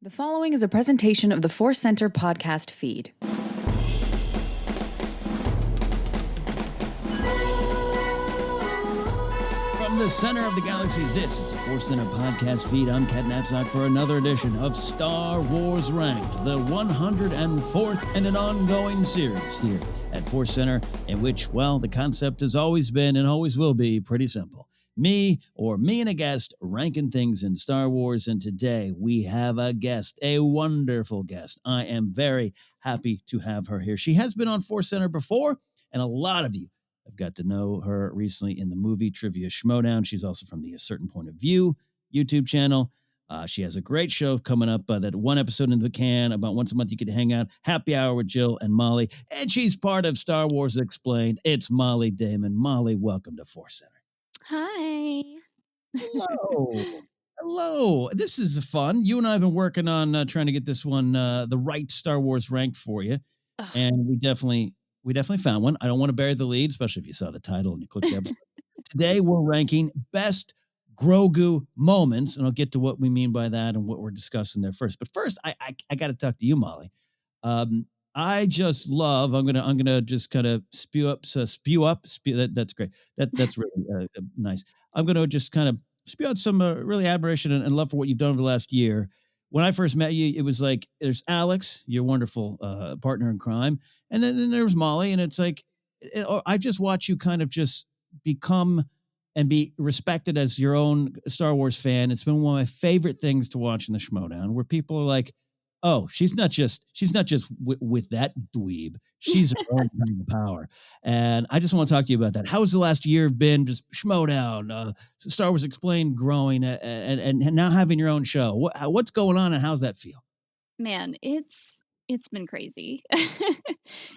The following is a presentation of the Force Center podcast feed. From the center of the galaxy, this is the Force Center podcast feed. I'm Cat Knapsack for another edition of Star Wars Ranked, the 104th and an ongoing series here at Force Center, in which, well, the concept has always been and always will be pretty simple. Me and a guest ranking things in Star Wars. And today we have a guest, a wonderful guest. I am very happy to have her here. She has been on Force Center before, and a lot of you have got to know her recently in the movie Trivia Schmodown. She's also from the A Certain Point of View YouTube channel. She has a great show coming up, that one episode in the can. About once a month you get to hang out. Happy Hour with Jill and Molly. And she's part of Star Wars Explained. It's Molly Damon. Molly, welcome to Force Center. Hi. Hello. This is fun. You and I have been working on trying to get this one, the right Star Wars ranked for you. Ugh. And we definitely found one. I don't want to bury the lead, especially if you saw the title and you clicked the episode. Today we're ranking best Grogu moments, and I'll get to what we mean by that and what we're discussing there first. But first, I got to talk to you, Molly. I just love. I'm gonna just kind of spew up. That's great. That's really nice. I'm gonna just kind of spew out some really admiration and love for what you've done over the last year. When I first met you, it was like there's Alex, your wonderful partner in crime, and then there was Molly, and it's like I just watch you kind of just become and be respected as your own Star Wars fan. It's been one of my favorite things to watch in the Schmodown, where people are like, oh, she's not just with that dweeb. She's her own kind of power. And I just want to talk to you about that. How's the last year been? Just Schmodown, Star Wars Explained growing, and now having your own show. What's going on, and how's that feel? Man, it's been crazy.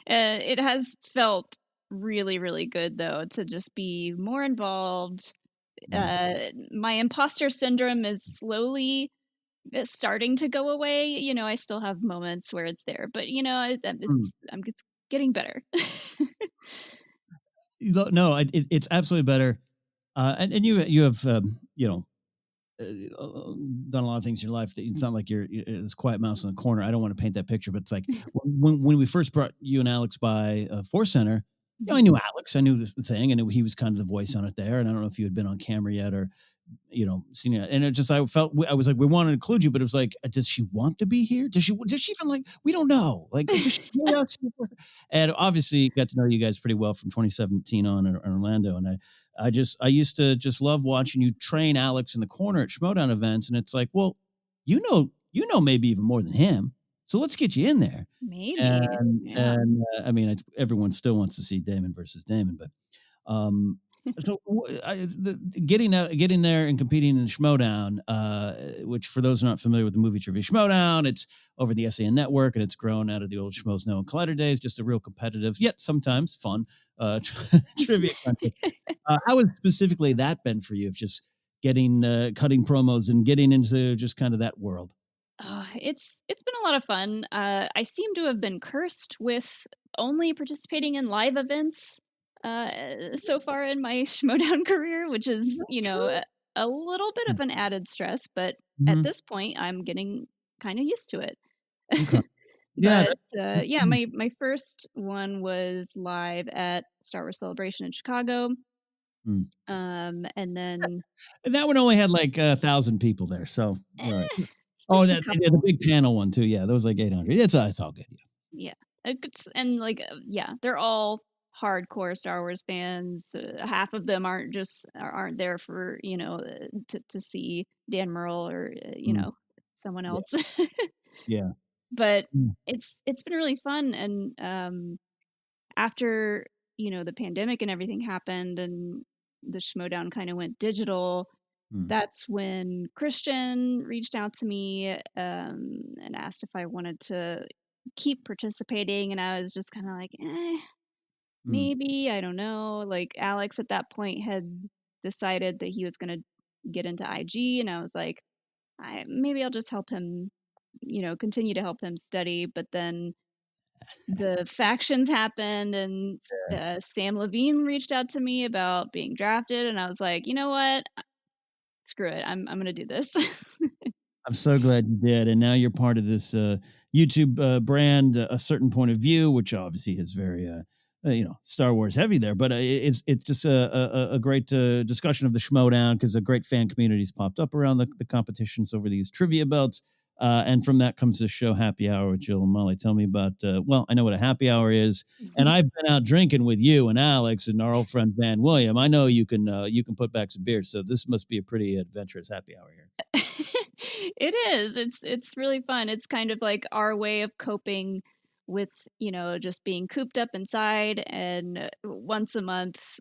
It has felt really, really good, though, to just be more involved. My imposter syndrome is slowly starting to go away. You know, I still have moments where it's there, but it's getting better. No, it's absolutely better. And you have done a lot of things in your life that it's not like you're this quiet mouse in the corner. I don't want to paint that picture, but it's like when we first brought you and Alex by Force Center, I knew Alex. I knew the thing, and he was kind of the voice on it there. And I don't know if you had been on camera yet or, seen it. And it just, I was like, we want to include you, but it was like, does she want to be here? Does she even like, we don't know. Like, does she hear us? And obviously got to know you guys pretty well from 2017 on in Orlando. And I used to just love watching you train Alex in the corner at Schmodown events. And it's like, well, you know, maybe even more than him. So let's get you in there. Maybe. And I mean, everyone still wants to see Damon versus Damon, but so getting there and competing in Schmodown, which for those who are not familiar with the movie Trivia Schmodown, it's over the SAN network, and it's grown out of the old Schmoes Know and Collider days, just a real competitive, yet sometimes fun trivia content. How has specifically that been for you, of just getting cutting promos and getting into just kind of that world? It's been a lot of fun. I seem to have been cursed with only participating in live events so far in my Schmodown career, which is, a little bit of an added stress, but at this point I'm getting kind of used to it. Okay. My first one was live at Star Wars Celebration in Chicago. And then and that one only had like 1,000 people there, so right. Oh, the big panel one too. Yeah, that was like 800. It's all good. Yeah. And they're all hardcore Star Wars fans. Half of them aren't there for to see Dan Murrell or someone else. Yeah. But it's been really fun, and after the pandemic and everything happened and the Schmodown kind of went digital. That's when Christian reached out to me and asked if I wanted to keep participating, and I was just kind of like, maybe, I don't know. Like, Alex at that point had decided that he was going to get into IG, and I was like, maybe I'll just help him, continue to help him study. But then the factions happened, and Sam Levine reached out to me about being drafted, and I was like, you know what? Screw it. I'm going to do this. I'm so glad you did. And now you're part of this YouTube brand, A Certain Point of View, which obviously is very, Star Wars heavy there. But it's just a great discussion of the Schmodown because a great fan community's popped up around the competitions over these trivia belts. And from that comes this show, Happy Hour with Jill and Molly. Tell me about, I know what a happy hour is. And I've been out drinking with you and Alex and our old friend Van William. I know you can put back some beers. So this must be a pretty adventurous happy hour here. It is. It's really fun. It's kind of like our way of coping with, just being cooped up inside. And once a month,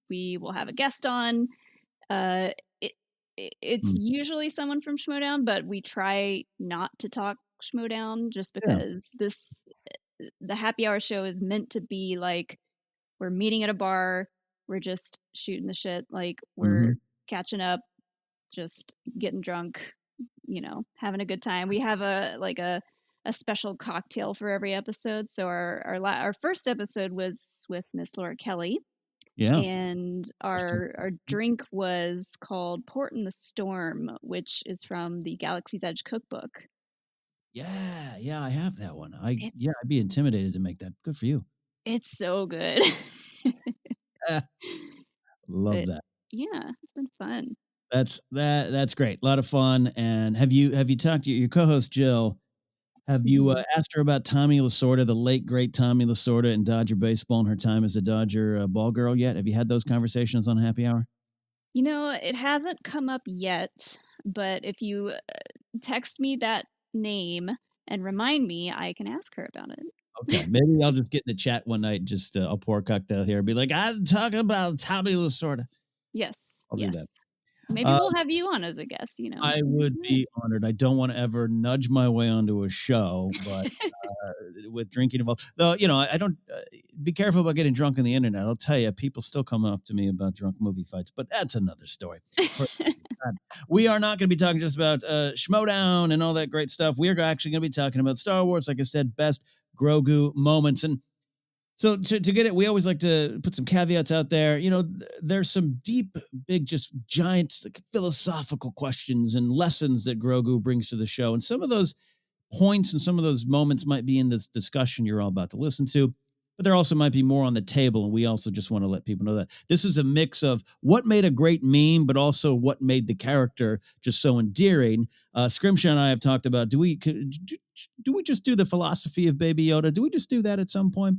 we will have a guest on. It's usually someone from Schmodown, but we try not to talk Schmodown just because the happy hour show is meant to be like we're meeting at a bar, we're just shooting the shit, like we're catching up, just getting drunk, having a good time. We have a special cocktail for every episode. So our first episode was with Miss Laura Kelly. Yeah. And our drink was called Port in the Storm, which is from the Galaxy's Edge cookbook. Yeah, I have that one. I'd be intimidated to make that. Good for you. It's so good. Love that. Yeah, it's been fun. That's great. A lot of fun. And have you talked to your co-host Jill? Have you asked her about Tommy Lasorda, the late great Tommy Lasorda in Dodger baseball and her time as a Dodger ball girl yet? Have you had those conversations on Happy Hour? It hasn't come up yet, but if you text me that name and remind me, I can ask her about it. Okay, maybe I'll just get in the chat one night. Just I'll pour a cocktail here and be like, I'm talking about Tommy Lasorda. Yes. I'll do that. Maybe we'll have you on as a guest, I would be honored. I don't want to ever nudge my way onto a show, but with drinking involved, though, I don't be careful about getting drunk on the internet. I'll tell you, people still come up to me about drunk movie fights, but that's another story. We are not going to be talking just about Schmodown and all that great stuff. We are actually going to be talking about Star Wars, like I said, best Grogu moments. And so to get it, we always like to put some caveats out there. There's some deep, big, just giant philosophical questions and lessons that Grogu brings to the show. And some of those points and some of those moments might be in this discussion you're all about to listen to, but there also might be more on the table. And we also just want to let people know that this is a mix of what made a great meme, but also what made the character just so endearing. Scrimshaw and I have talked about, do we just do the philosophy of Baby Yoda? Do we just do that at some point?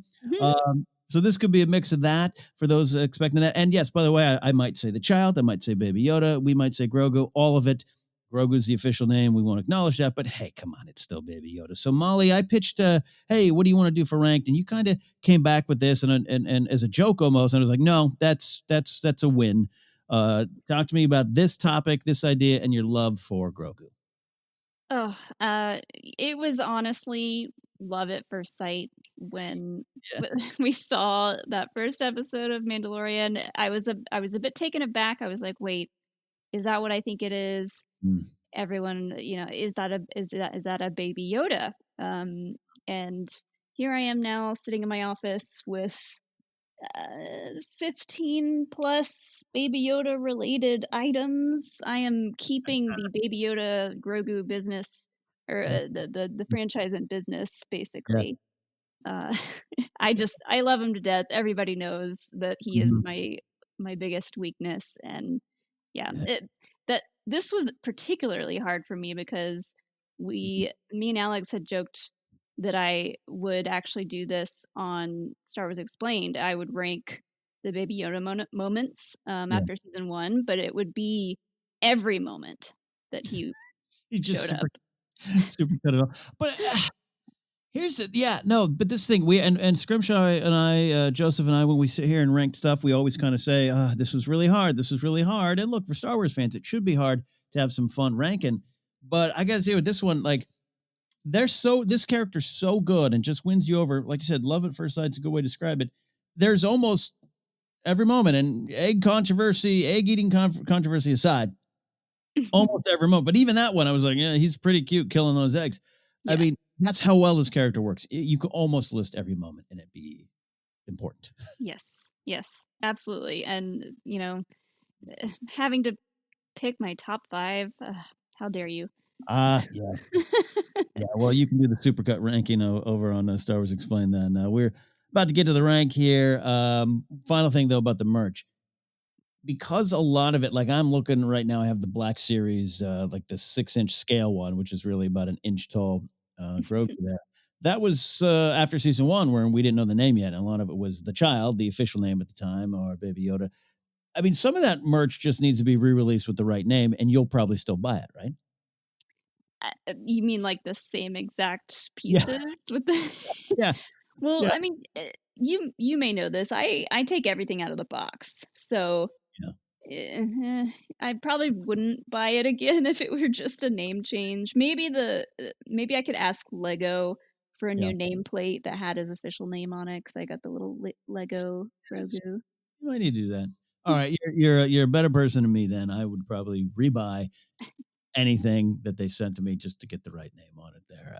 So this could be a mix of that for those expecting that. And yes, by the way, I might say the child, I might say Baby Yoda, we might say Grogu, all of it. Grogu's the official name. We won't acknowledge that, but hey, come on, it's still Baby Yoda. So Molly, I pitched, hey, what do you want to do for ranked? And you kind of came back with this and as a joke almost. And I was like, no, that's a win. Talk to me about this topic, this idea, and your love for Grogu. Oh, it was honestly love at first sight when we saw that first episode of Mandalorian. I was a bit taken aback. I was like, wait, is that what I think it is? Everyone, is that a Baby Yoda? And here I am now sitting in my office with 15 plus Baby Yoda related items. I am keeping the Baby Yoda Grogu business or the franchise in business, basically. I love him to death. Everybody knows that he is my biggest weakness, and this was particularly hard for me because me and Alex had joked that I would actually do this on Star Wars Explained. I would rank the Baby Yoda moments after season 1, but it would be every moment that he showed up. Super cut it off. But here's it. Yeah, no, but this thing, we and Scrimshaw and I, Joseph and I, when we sit here and rank stuff, we always kind of say, this was really hard. This was really hard. And look, for Star Wars fans, it should be hard to have some fun ranking. But I got to say with this one, like, this character's so good and just wins you over. Like you said, love at first sight is a good way to describe it. There's almost every moment, and egg eating controversy aside, almost every moment. But even that one, I was like, yeah, he's pretty cute killing those eggs. Yeah. I mean, that's how well this character works. You could almost list every moment and it be important. Yes, absolutely. And, having to pick my top 5, how dare you? Yeah. Yeah, well, you can do the supercut ranking over on Star Wars Explained then. We're about to get to the rank here. Final thing, though, about the merch. Because a lot of it, like I'm looking right now, I have the Black Series, like the 6-inch scale one, which is really about an inch tall Grogu there. That was after season one, where we didn't know the name yet. And a lot of it was the child, the official name at the time, or Baby Yoda. I mean, some of that merch just needs to be re-released with the right name, and you'll probably still buy it, right? You mean like the same exact Yeah. pieces with the? Yeah. Well, Yeah. I mean, you may know this. I take everything out of the box, so I probably wouldn't buy it again if it were just a name change. Maybe maybe I could ask Lego for a Yeah. new nameplate that had his official name on it because I got the little Lego Grogu. You might need to do that. All right, you're a better person than me. Then I would probably rebuy anything that they sent to me just to get the right name on it there.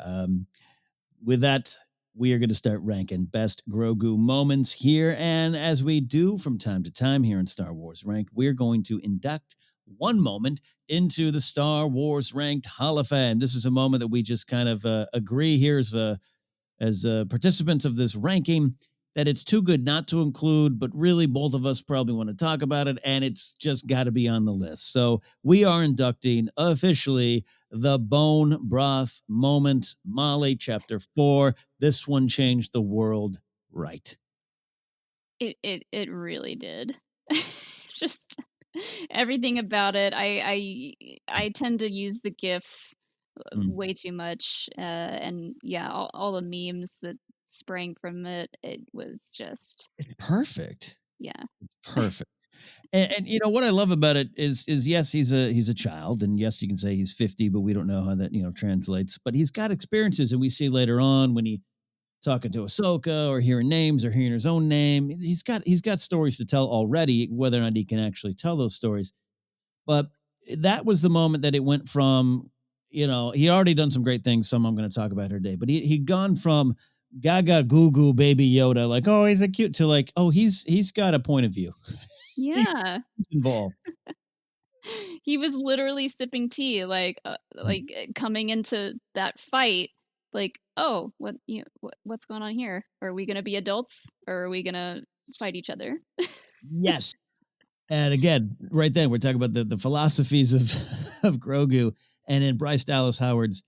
With that, we are going to start ranking best Grogu moments here. And as we do from time to time here in Star Wars Rank, we're going to induct one moment into the Star Wars Ranked Hall of Fame. This is a moment that we just kind of agree here as participants of this ranking that it's too good not to include, but really both of us probably want to talk about it, and it's just got to be on the list. So we are inducting officially the Bone Broth Moment, Molly, Chapter 4. This one changed the world right. It really did. Just everything about it. I tend to use the GIF way too much, and yeah, all the memes that sprang from it. It was just It's perfect. Yeah. It's perfect. And you know what I love about it is yes, he's a child, and yes, you can say he's 50, but we don't know how that translates. But he's got experiences, and we see later on when he talking to Ahsoka or hearing names or hearing his own name, he's got stories to tell already. Whether or not he can actually tell those stories, but that was the moment that it went from he already done some great things. Some I'm going to talk about here today, but he'd gone from Gaga Goo Goo Baby Yoda, like, oh, he's a cute, to like, oh, he's got a point of view. Yeah. He's involved. He was literally sipping tea, like coming into that fight, like, oh, what's going on here? Are we going to be adults, or are we going to fight each other? Yes. And again, right then, we're talking about the philosophies of Grogu, and in Bryce Dallas Howard's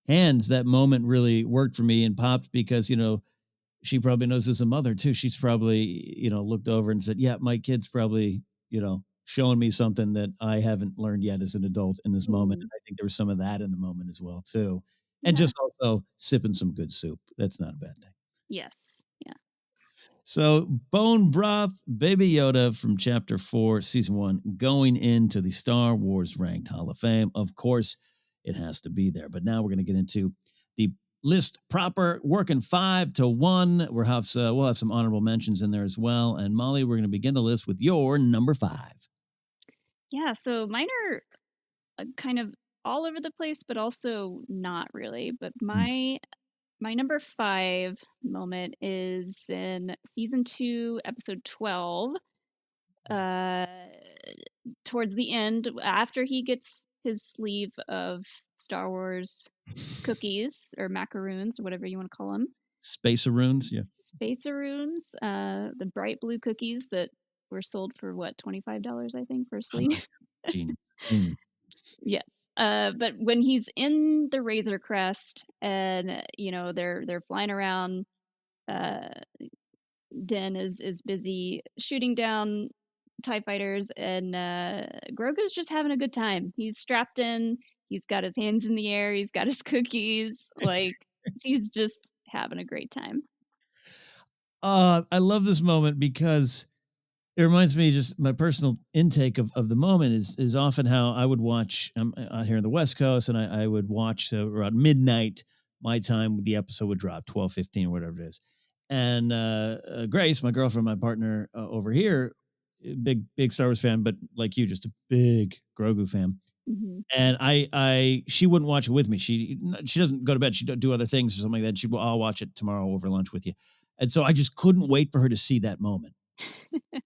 hands, that moment really worked for me and popped because she probably knows as a mother too. She's probably looked over and said, "Yeah, my kid's probably showing me something that I haven't learned yet as an adult in this moment." And I think there was some of that in the moment as well too, and just also sipping some good soup. That's not a bad thing. Yes. Yeah. So, Bone Broth Baby Yoda from Chapter 4, Season 1, going into the Star Wars Ranked Hall of Fame. Of course, it has to be there. But now we're going to get into the list proper, working 5 to 1. We'll have some honorable mentions in there as well. And Molly, we're going to begin the list with your number 5. Yeah, so mine are kind of all over the place, but also not really. But my number 5 moment is in season 2, episode 12. Towards the end, after he gets his sleeve of Star Wars cookies or macaroons or whatever you want to call them. Spacearoons, yeah. Spacearoons, the bright blue cookies that were sold for what, $25, I think, for a sleeve. Genius. Yes. But when he's in the Razor Crest and they're flying around, Den is busy shooting down TIE fighters, and Grogu's just having a good time. He's strapped in, he's got his hands in the air, he's got his cookies, like he's just having a great time. I love this moment because it reminds me, just my personal intake of the moment is often how I would watch out here in the West Coast, and I would watch around midnight my time. The episode would drop 12:15 or whatever it is, and Grace, my girlfriend, my partner over here, big Star Wars fan, but like you, just a big Grogu fan. Mm-hmm. And she wouldn't watch it with me. She doesn't go to bed. She do other things or something like that. She will, I'll watch it tomorrow over lunch with you. And so I just couldn't wait for her to see that moment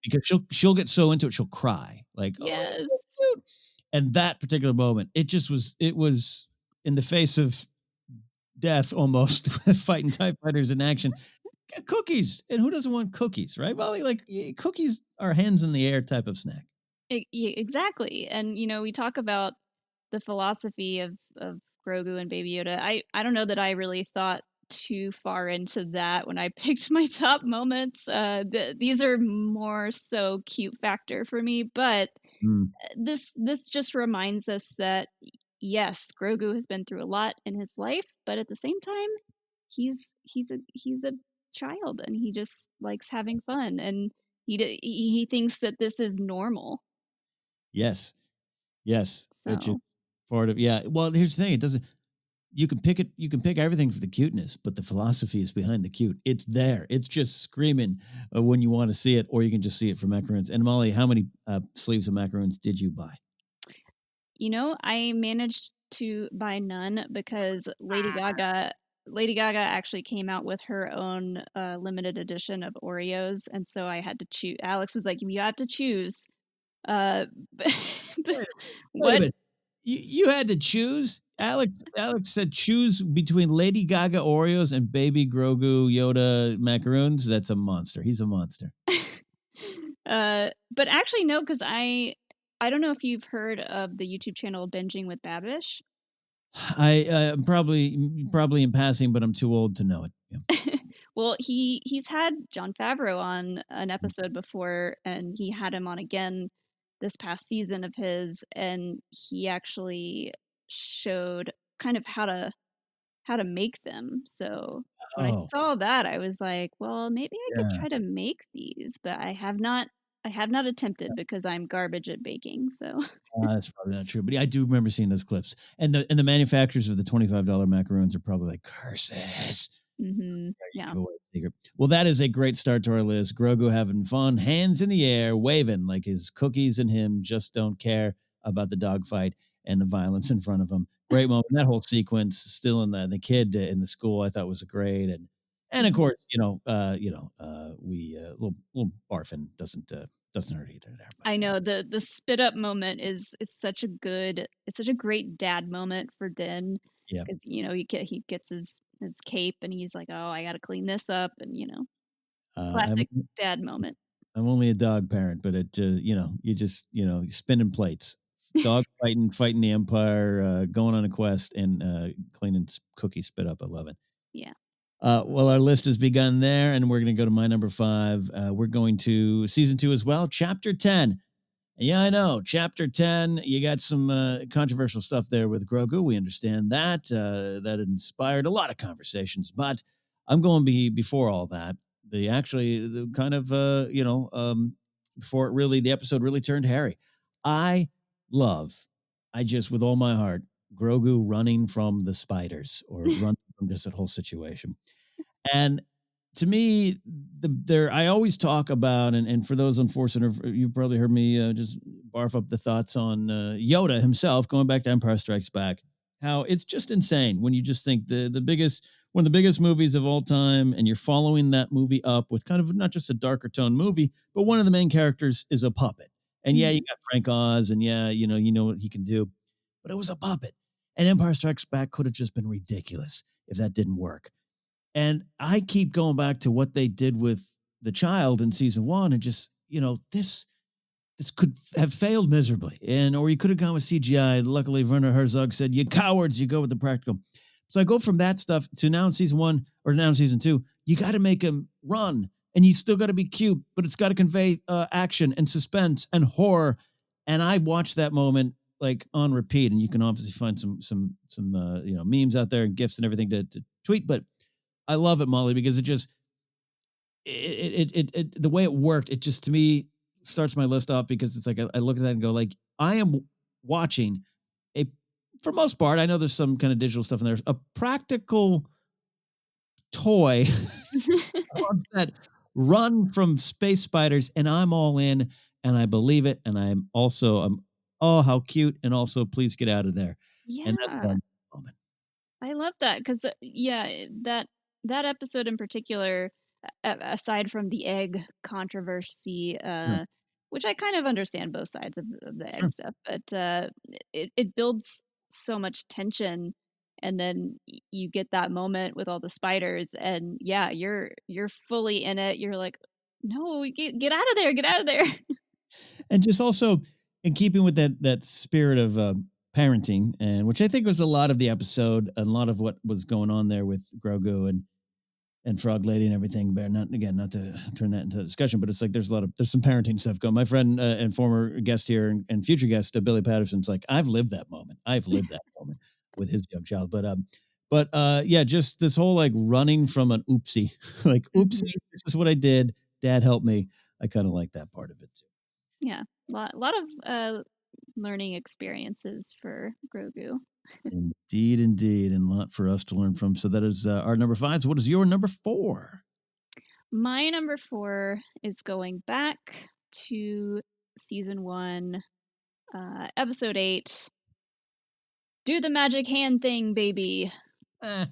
because she'll get so into it. She'll cry like, yes. Oh. And that particular moment, it was in the face of death, almost fighting TIE fighters in action. Get cookies, and who doesn't want cookies, right? Well, like cookies are hands in the air type of snack. Exactly, and we talk about the philosophy of Grogu and Baby Yoda. I don't know that I really thought too far into that when I picked my top moments. These are more so cute factor for me, but this just reminds us that yes, Grogu has been through a lot in his life, but at the same time, he's a child and he just likes having fun, and he thinks that this is normal. Yes, it's So. just part of Well, here's the thing: it doesn't. You can pick it. You can pick everything for the cuteness, but the philosophy is behind the cute. It's there. It's just screaming when you want to see it, or you can just see it from macaroons. And Molly, how many sleeves of macaroons did you buy? I managed to buy none because Lady Gaga actually came out with her own limited edition of Oreos, and so I had to choose. Alex was like, "You have to choose." But Wait a what? minute. You had to choose. Alex said choose between Lady Gaga Oreos and Baby Grogu Yoda macaroons. That's a monster. He's a monster. But actually, no, because I don't know if you've heard of the YouTube channel Binging with Babish. I probably in passing, but I'm too old to know it. Yeah. Well, he's had Jon Favreau on an episode before, and he had him on again this past season of his, and he actually showed kind of how to make them. So when I Oh, saw that, I was like, well, maybe I could yeah. try to make these, but I have not attempted because I'm garbage at baking. So That's probably not true, but yeah, I do remember seeing those clips. And the manufacturers of the $25 macaroons are probably like curses. yeah. Give away the secret. Well, that is a great start to our list. Grogu having fun, hands in the air, waving like his cookies and him just don't care about the dogfight and the violence in front of him. Great moment. That whole sequence, still in the kid in the school, I thought was great. And of course, we little barfing doesn't hurt either there. But, I know the spit up moment is such a great dad moment for Din, yeah. because he gets his cape and he's like, oh, I got to clean this up, and I'm classic dad moment. I'm only a dog parent, but it you just spinning plates, dog fighting the Empire, going on a quest, and cleaning cookie spit up. I love it. Yeah. Well, our list has begun there, and we're going to go to my number 5. We're going to season 2 as well, chapter 10. Yeah, I know. Chapter 10, you got some controversial stuff there with Grogu. We understand that. That inspired a lot of conversations, but I'm going before all that. The kind of, before the episode really turned hairy. I just, with all my heart, Grogu running from the spiders or running from just that whole situation. And to me, I always talk about, and for those unfortunate, you've probably heard me just barf up the thoughts on Yoda himself, going back to Empire Strikes Back, how it's just insane when you just think one of the biggest movies of all time, and you're following that movie up with kind of not just a darker tone movie, but one of the main characters is a puppet. And yeah, you got Frank Oz, and yeah, you know what he can do, but it was a puppet. And Empire Strikes Back could have just been ridiculous if that didn't work. And I keep going back to what they did with the child in season 1, and just, this could have failed miserably. Or you could have gone with CGI. Luckily, Werner Herzog said, you cowards, you go with the practical. So I go from that stuff to now in season 1 or now in season 2, you got to make him run, and he's still got to be cute, but it's got to convey action and suspense and horror. And I watched that moment like on repeat, and you can obviously find some memes out there and GIFs and everything to tweet, but I love it, Molly, because it just the way it worked, it just, to me, starts my list off, because it's like I look at that and go, like, I am watching for most part, I know there's some kind of digital stuff in there, a practical toy that run from space spiders, and I'm all in, and I believe it, and I'm oh, how cute, and also please get out of there. And that's Yeah. one moment. I love that because that episode in particular, aside from the egg controversy, Sure. which I kind of understand both sides of the egg Sure. stuff, but it builds so much tension and then you get that moment with all the spiders, and yeah, you're fully in it. You're like, no, get out of there, get out of there. And just also in keeping with that spirit of parenting, and which I think was a lot of the episode, and a lot of what was going on there with Grogu and Frog Lady and everything. But not to turn that into a discussion, but it's like there's some parenting stuff going. My friend and former guest here and future guest Billy Patterson's like, I've lived that moment. I've lived that moment with his young child. But yeah, just this whole like running from an oopsie, like oopsie, this is what I did. Dad help me. I kind of like that part of it too. Yeah, lot of learning experiences for Grogu. Indeed, indeed, and a lot for us to learn from. So that is our number 5. So what is your number 4? My number 4 is going back to season 1, episode 8. Do the magic hand thing, baby. I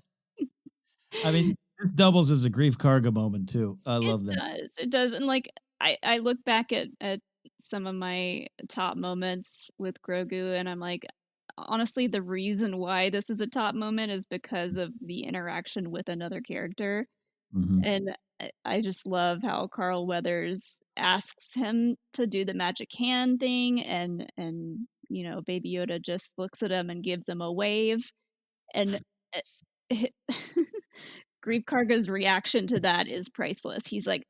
mean, this doubles as a grief cargo moment too. I love that. It does. And like I look back at some of my top moments with Grogu, and I'm like, honestly, the reason why this is a top moment is because of the interaction with another character. Mhm. And I just love how Carl Weathers asks him to do the magic hand thing, and you know, Baby Yoda just looks at him and gives him a wave. And Grief Karga's reaction to that is priceless. He's like,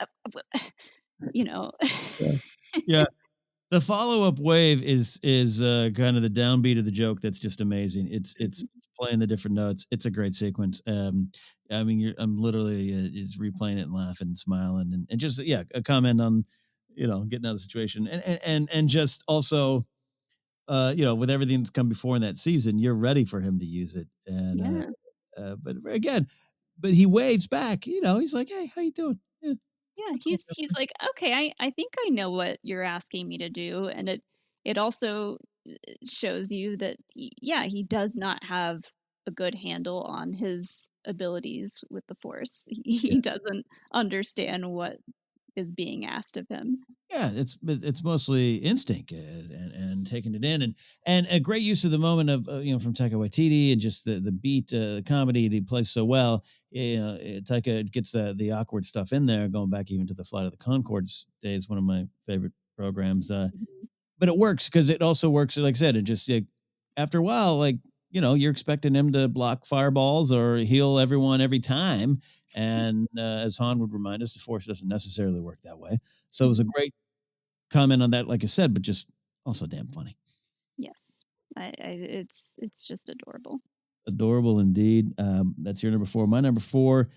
you know. Yeah. Yeah. The follow-up wave is kind of the downbeat of the joke that's just amazing. It's playing the different notes. It's a great sequence. I mean, I'm literally just replaying it and laughing and smiling and just a comment on getting out of the situation and just also with everything that's come before in that season, you're ready for him to use it. And Yeah. but again, but he waves back. He's like, "Hey, how you doing?" Yeah, Yeah, what's going he's like, "Okay, I think I know what you're asking me to do." And it also shows you that yeah, he does not have a good handle on his abilities with the Force. Yeah. He doesn't understand what is being asked of him. Yeah, it's mostly instinct and taking it in and a great use of the moment of from Taika Waititi and just the beat the comedy that he plays so well. Taika gets the awkward stuff in there, going back even to the Flight of the Conchords days, one of my favorite programs. Mhm. But it works because it also works, like I said, it just after a while, like you're expecting him to block fireballs or heal everyone every time. And as Han would remind us, the Force doesn't necessarily work that way. So it was a great comment on that, like I said, but just also damn funny. Yes. It's just adorable. Adorable indeed. That's your number 4. My number 4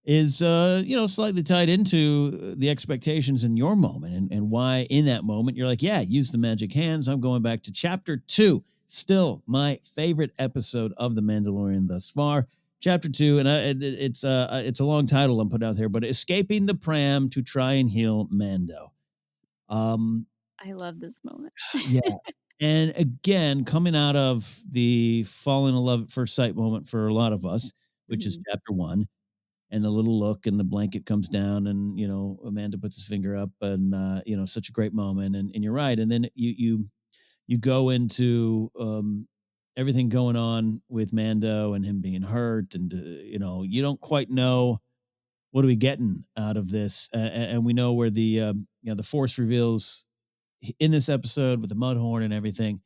is slightly tied into the expectations in your moment and why in that moment you're like, yeah, use the magic hands. I'm going back to chapter 2, still my favorite episode of The Mandalorian thus far. Chapter 2, and it's a long title I'm putting out here, but escaping the pram to try and heal Mando. I love this moment. Yeah. And again, coming out of the falling in love at first sight moment for a lot of us, which is Mhm. chapter 1, and the little look and the blanket comes down and, Amanda puts his finger up and, such a great moment. And you're right. And then you go into, everything going on with Mando and him being hurt and, you don't quite know what are we getting out of this. And we know where the Force reveals in this episode with the mud horn and everything.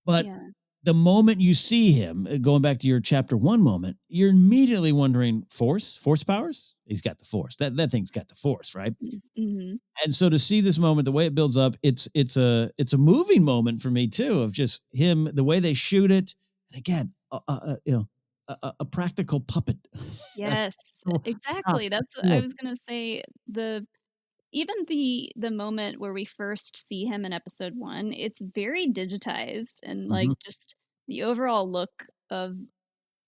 But Yeah. the moment you see him, going back to your chapter 1 moment, you're immediately wondering force powers. He's got the force. That thing's got the force, right? Mhm. And so to see this moment, the way it builds up, it's a moving moment for me too, of just him, the way they shoot it, and again, a practical puppet. Yes, Top, exactly. That's what I look, was gonna say. Even the moment where we first see him in episode 1, it's very digitized, and like mhm, just the overall look of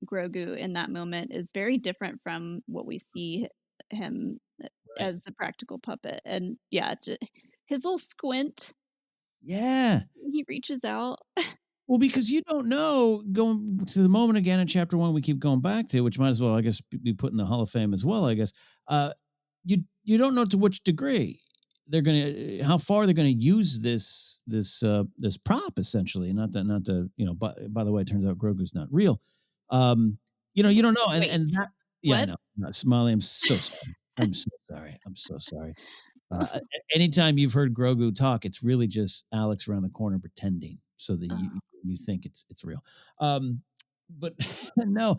Grogu in that moment is very different from what we see him right. as the practical puppet. And yeah, his little squint, Yeah. he reaches out. Well, because you don't know, going to the moment again in chapter 1 we keep going back to, which might as well, I guess, be put in the Hall of Fame as well, I guess. You don't know to which degree they're gonna how far they're gonna use this prop essentially. Not that by the way, it turns out Grogu's not real. You know, you don't know, Wait, and that, yeah, I what? know. No, Smiley, I'm so sorry. I'm so sorry. I'm so sorry. Anytime you've heard Grogu talk, it's really just Alex around the corner pretending so that Oh, you think it's real. But no,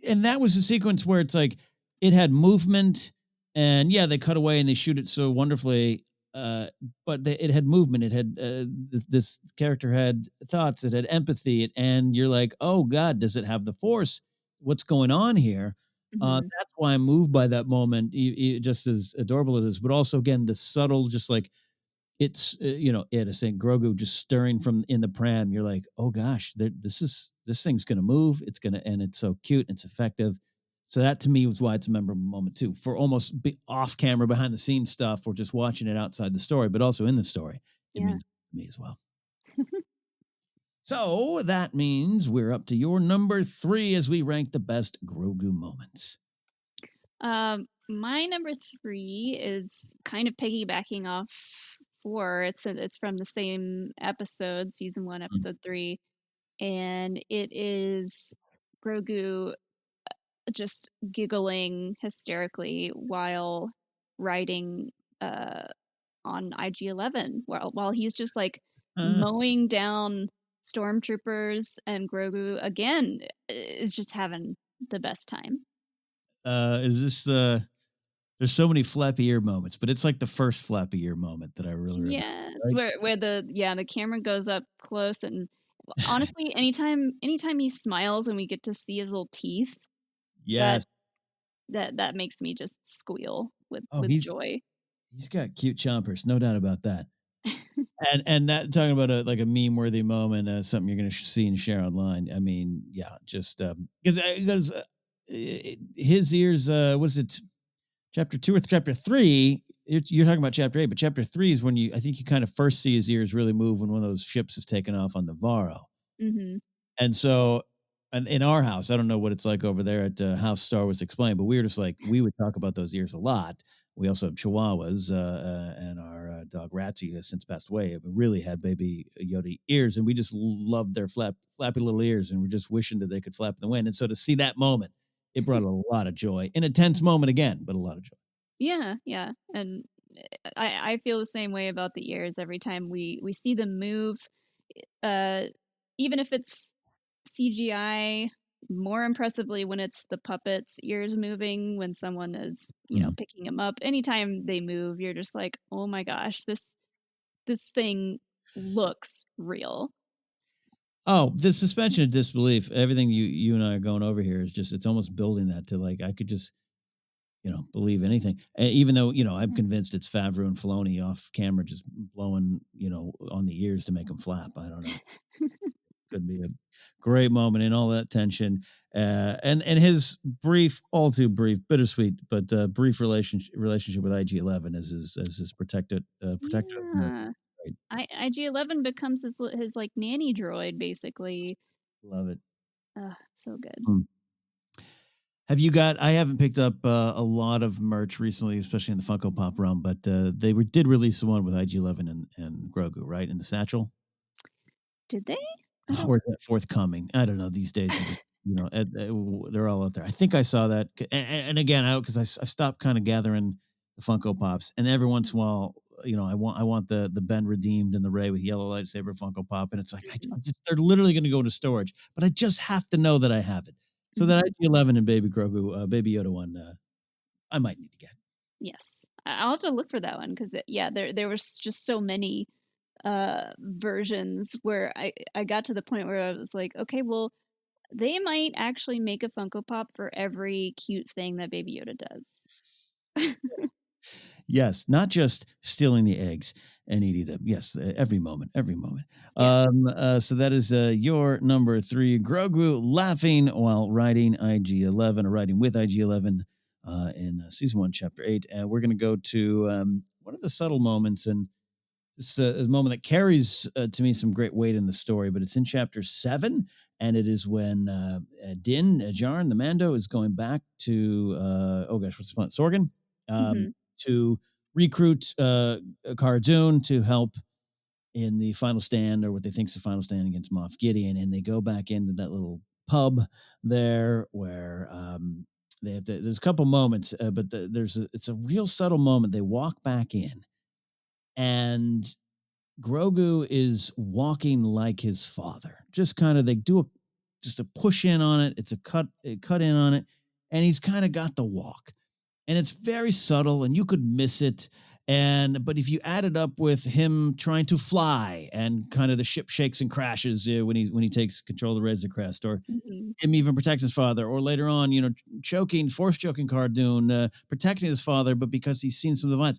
and that was a sequence where it's like it had movement, and yeah, they cut away and they shoot it so wonderfully. But it had movement. It had this character had thoughts. It had empathy, and you're like, oh God, does it have the force? What's going on here? mhm. That's why I'm moved by that moment, just as adorable it is. But also, again, the subtle, just like it's it is saying Grogu just stirring from in the pram. You're like, oh gosh, this thing's gonna move. It's gonna, and it's so cute. And it's effective. So that to me was why it's a memorable moment too. For almost off camera, behind the scenes stuff, or just watching it outside the story, but also in the story, it Yeah. means to me as well. So that means we're up to your number 3 as we rank the best Grogu moments. My number 3 is kind of piggybacking off 4. It's from the same episode, season 1, Mm. episode 3, and it is Grogu just giggling hysterically while riding on IG-11, while he's just like Uh, mowing down stormtroopers, and Grogu again is just having the best time. is this the? There's so many flappy ear moments, but it's like the first flappy ear moment that I really remember. Yes, Right? where the camera goes up close, and honestly, anytime he smiles and we get to see his little teeth, that Yes. that makes me just squeal Oh, with joy. he's got cute chompers, no doubt about that. And that, talking about a like a meme worthy moment, something you're going to see and share online. I mean, yeah, just because his ears, was it chapter 2 or chapter 3? You're talking about chapter 8, but chapter 3 is when I think you kind of first see his ears really move when one of those ships is taken off on Navarro. Hmm. And so, and in our house, I don't know what it's like over there at House Star Wars Explained, but we were just like, we would talk about those ears a lot. We also have Chihuahuas, and our dog Ratsy has since passed away. We really had baby Yoda ears, and we just loved their flappy little ears, and we're just wishing that they could flap in the wind. And so to see that moment, it brought a lot of joy. In a tense moment again, but a lot of joy. Yeah, yeah, and I feel the same way about the ears every time we see them move, uh, even if it's CGI. More impressively when it's the puppet's ears moving when someone is Mm. picking them up. Anytime they move, you're just like, oh my gosh, this thing looks real. Oh, the suspension of disbelief, everything you and I are going over here is just, it's almost building that to like, I could just, believe anything. Even though, I'm convinced it's Favreau and Filoni off camera just blowing, on the ears to make them flap. I don't know. Could be a great moment in all that tension. And his brief, all too brief, bittersweet, but brief relationship with IG-11 as his protector of America. Yeah. Right. IG-11 becomes his like nanny droid basically. Love it. So good. Hmm. I haven't picked up a lot of merch recently, especially in the Funko Pop realm, but they did release the one with IG-11 and Grogu, right? In the satchel. Did they? I don't. Or is that forthcoming? I don't know. These days, you just, they're all out there. I think I saw that. And again, because I stopped kind of gathering the Funko Pops, and every once in a while, I want the Ben redeemed and the Rey with yellow lightsaber Funko Pop, and it's like I just, they're literally going to go into storage, but I just have to know that I have it. So that IG-11 and Baby Grogu, Baby Yoda one, I might need to get. Yes, I'll have to look for that one because there was just so many versions where I got to the point where I was like, okay, well, they might actually make a Funko Pop for every cute thing that Baby Yoda does. Yes, not just stealing the eggs and eating them. Yes, every moment, every moment. Yeah. So that is your number 3, Grogu laughing while riding IG-11, or riding with IG-11 in season 1, chapter 8. And we're going to go to one of the subtle moments, and it's a moment that carries to me some great weight in the story, but it's in chapter 7, and it is when Din Djarin, the Mando, is going back to what's the planet? Sorghum, to recruit Cara Dune to help in the final stand, or what they think is the final stand against Moff Gideon, and they go back into that little pub there where there's a couple moments, but it's a real subtle moment. They walk back in, and Grogu is walking like his father. Just kind of they do just a push in on it. It's a cut in on it, and he's kind of got the walk, and it's very subtle, and you could miss it. But if you add it up with him trying to fly, and kind of the ship shakes and crashes when he takes control of the Razor Crest, or Mhm. him even protect his father, or later on, force choking Cara Dune, protecting his father, but because he's seen some of the violence,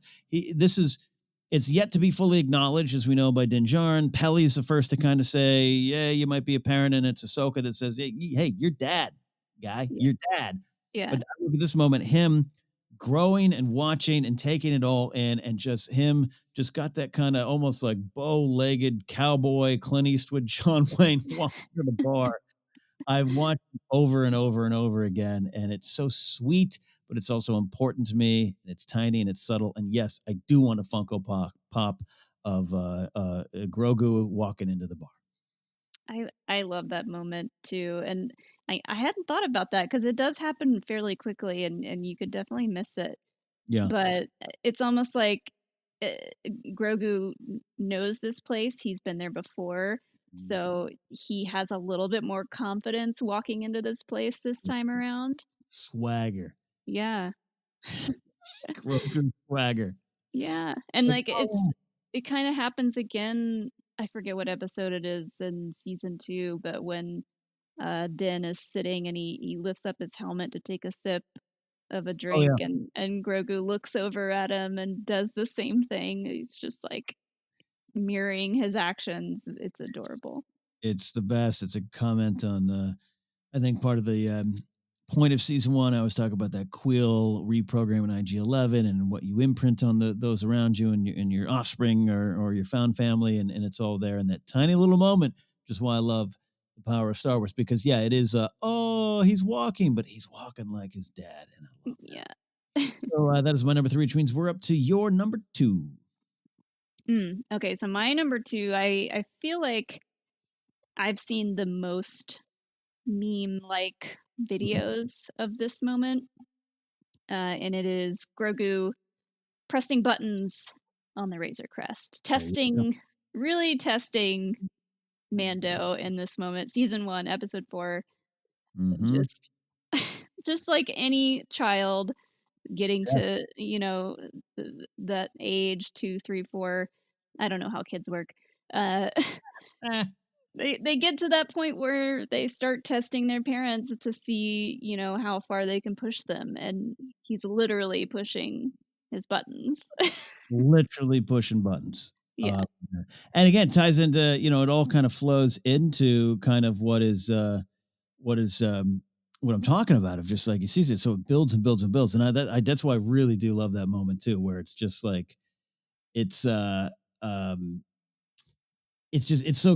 it's yet to be fully acknowledged, as we know, by Din Djarin. Peli's the first to kind of say, yeah, you might be a parent, and it's Ahsoka that says, hey, you're dad, guy, Yeah. you're dad. Yeah. But look at this moment, him growing and watching and taking it all in, and just him just got that kind of almost like bow-legged cowboy Clint Eastwood, John Wayne walking to the bar. I've watched it over and over and over again, and it's so sweet, but it's also important to me. It's tiny and it's subtle. And yes, I do want a Funko Pop of Grogu walking into the bar. I love that moment too, and I hadn't thought about that because it does happen fairly quickly, and you could definitely miss it. Yeah. But it's almost like uh, Grogu knows this place. He's been there before, so he has a little bit more confidence walking into this place this time around. Swagger. Yeah. Grogu swagger. Yeah, and like it kind of happens again. I forget what episode it is in season 2, but when Din is sitting and he lifts up his helmet to take a sip of a drink, and Grogu looks over at him and does the same thing. He's just like mirroring his actions. It's adorable. It's the best. It's a comment on I think part of the point of season 1, I was talking about that quill reprogramming IG-11 and what you imprint on those around you and your offspring or your found family, and it's all there in that tiny little moment. Just why I love the power of Star Wars, because it is he's walking, but he's walking like his dad, and I love that. Yeah. So that is my number 3, which means we're up to your number 2. Okay, so my number 2, I feel like I've seen the most meme-like videos of this moment, and it is Grogu pressing buttons on the Razor Crest, really testing Mando in this moment. Season 1, episode 4, just like any child getting to that age, 2, 3, 4. I don't know how kids work. They get to that point where they start testing their parents to see, how far they can push them. And he's literally pushing his buttons. Literally pushing buttons. Yeah. And again, ties into, it all kind of flows into kind of what I'm talking about, of just like he sees it. So it builds and builds and builds. And that's why I really do love that moment too, where it's just like, it's so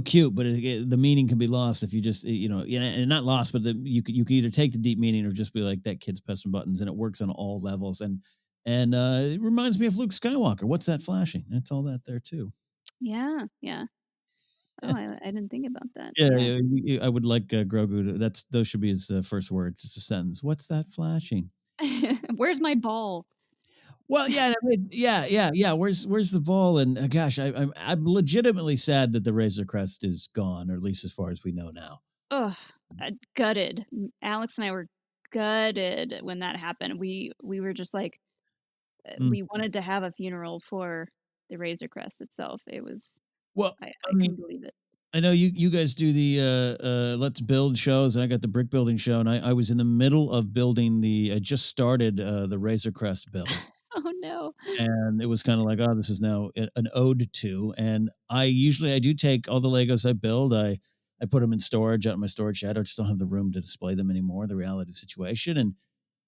cute, but the meaning can be lost if you just, and not lost, but you can either take the deep meaning or just be like, that kid's pressing buttons, and it works on all levels. And it reminds me of Luke Skywalker. What's that flashing? It's all that there too. Yeah. Yeah. Oh, I didn't think about that. Yeah. I would like Grogu those should be his first words. It's a sentence. What's that flashing? Where's my ball? Well, yeah. Where's the ball? And gosh, I'm legitimately sad that the Razor Crest is gone, or at least as far as we know now. Oh, gutted. Alex and I were gutted when that happened. We were just like, we wanted to have a funeral for the Razor Crest itself. It was, I couldn't believe it. I know you guys do the Let's Build shows, and I got the brick building show, and I was in the middle of building I just started the Razor Crest build. Oh no. And it was kind of like, oh, this is now an ode to. And I do take all the Legos I build. I put them in storage out in my storage shed. I just don't have the room to display them anymore, the reality situation.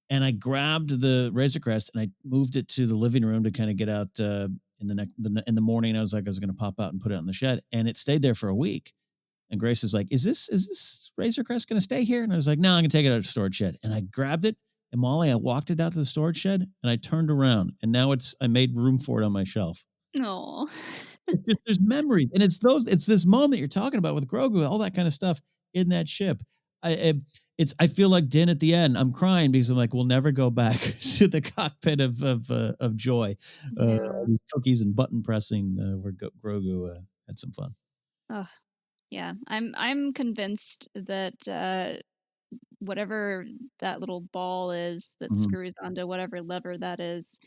And I grabbed the Razor Crest and I moved it to the living room to kind of get out in the morning. I was going to pop out and put it in the shed, and it stayed there for a week. And Grace is like, is this Razor Crest going to stay here? And I was like, no, I'm going to take it out of the storage shed. And I grabbed it. And Molly, I walked it out to the storage shed, and I turned around, and now I made room for it on my shelf. Oh, there's memories, and it's this moment you're talking about with Grogu, all that kind of stuff in that ship. I feel like Din at the end. I'm crying because I'm like, we'll never go back to the cockpit of joy. Yeah. All these cookies and button pressing where Grogu had some fun. Oh, yeah. I'm convinced that whatever that little ball is that Mhm. screws onto whatever lever that is,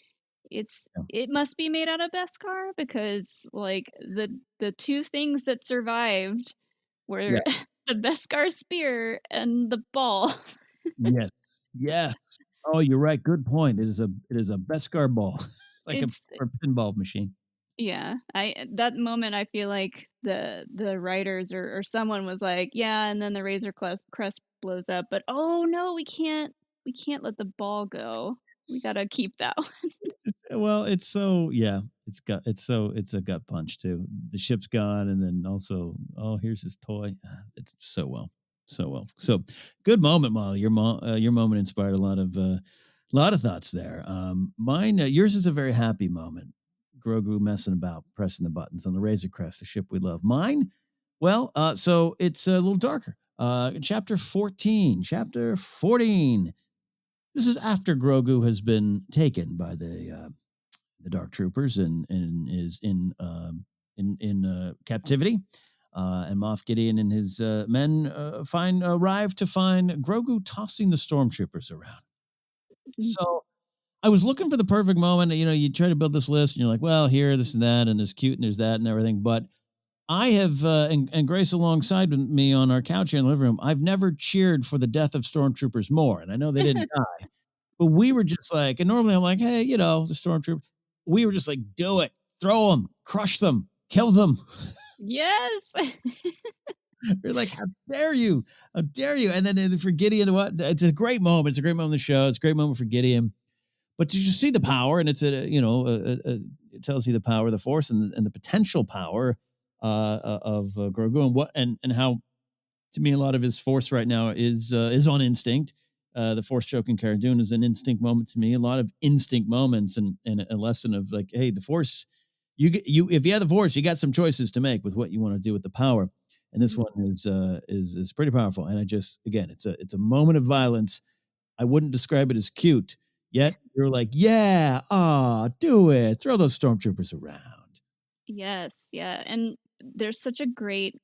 Yeah. it must be made out of Beskar because like the two things that survived Yeah. were the Beskar spear and the ball. Yes. Yes. Oh, you're right. Good point. It is a Beskar ball, like a It's or pinball machine. yeah. I that moment I feel like the writers or someone was like, yeah, and then the Razor Crest blows up, but oh no, we can't let the ball go. We gotta keep that one. Well, it's so yeah. It's a gut punch too. The ship's gone, and then also, oh, here's his toy. It's so well, so well. So good moment, Molly. Your moment inspired a lot of thoughts there. Mine, yours is a very happy moment. Grogu messing about, pressing the buttons on the Razor Crest, the ship we love. Mine, well, so it's a little darker. Chapter 14, chapter 14. This is after Grogu has been taken by the Dark Troopers and is in captivity. And Moff Gideon and his men arrive to find Grogu tossing the stormtroopers around. So I was looking for the perfect moment. You know, you try to build this list, and you're like, well, here, this and that, and there's cute, and there's that, and everything. But I have, and Grace alongside with me on our couch here in the living room, I've never cheered for the death of stormtroopers more. And I know they didn't die, but we were just like, and normally I'm like, hey, the stormtrooper. We were just like, do it, throw them, crush them, kill them. Yes. We're like, how dare you? How dare you? And then for Gideon, what? It's a great moment. It's a great moment in the show. It's a great moment for Gideon. But did you see the power? And it's it tells you the power of the Force and the potential power of Grogu and and how, to me, a lot of his Force right now is on instinct. The Force choking Cara Dune is an instinct moment to me. A lot of instinct moments and a lesson of like, hey, the Force. You if you have the Force, you got some choices to make with what you want to do with the power. And this one is pretty powerful. And I just, again, it's a moment of violence. I wouldn't describe it as cute. Yet you're like, yeah, do it. Throw those stormtroopers around. Yes, yeah. And there's such a great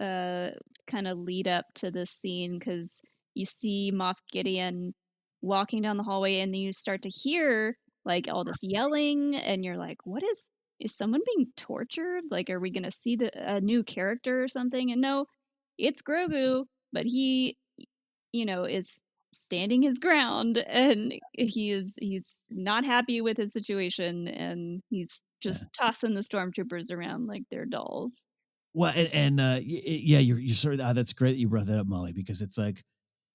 uh kind of lead up to this scene because you see Moff Gideon walking down the hallway and then you start to hear like all this yelling and you're like, what is someone being tortured? Like, are we gonna see a new character or something? And no, it's Grogu, but he, is standing his ground and he's not happy with his situation and he's Yeah. just tossing the stormtroopers around like they're dolls. Well, yeah, you're sort of, that's great that you brought that up, Molly, because it's like,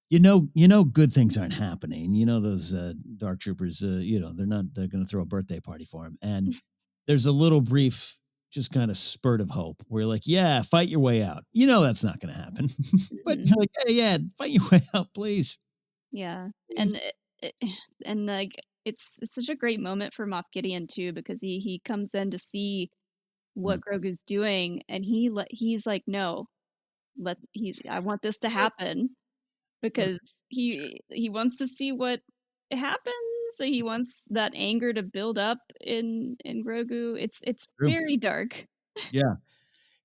good things aren't happening. You know, those dark troopers, they're going to throw a birthday party for him. And there's a little brief, just kind of spurt of hope where you're like, yeah, fight your way out. You know, that's not going to happen, but Mhm. you're like, hey, yeah, fight your way out, please. Yeah, Please. and and like it's such a great moment for Moff Gideon too because he comes in to see Mm. what Grogu's doing and he's like, no, I want this to happen Well, because he wants to see what happens. He wants that anger to build up in Grogu. It's true. very dark. Yeah.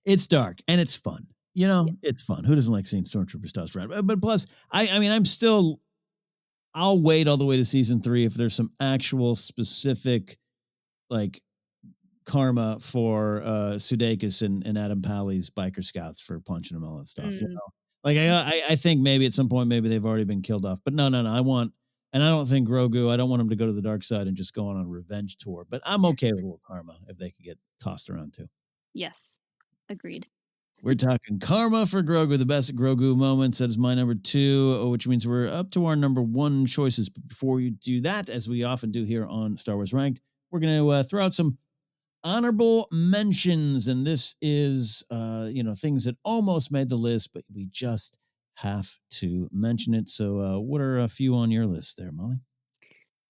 It's dark and it's fun. Yeah. It's fun. Who doesn't like seeing stormtroopers tossed around? But plus, I mean, I'll wait all the way to season 3 if there's some actual specific like karma for Sudeikis and Adam Pally's biker scouts for punching him all that stuff. Mm. Like I think maybe at some point maybe they've already been killed off. But no. And I don't think Grogu. I don't want him to go to the dark side and just go on a revenge tour. But I'm okay with a little karma if they could get tossed around too. Yes, agreed. We're talking karma for Grogu, the best Grogu moments. That is my number 2, which means we're up to our number 1 choices. But before you do that, as we often do here on Star Wars Ranked, we're going to throw out some honorable mentions. And this is, things that almost made the list, but we just have to mention it. So what are a few on your list there, Molly?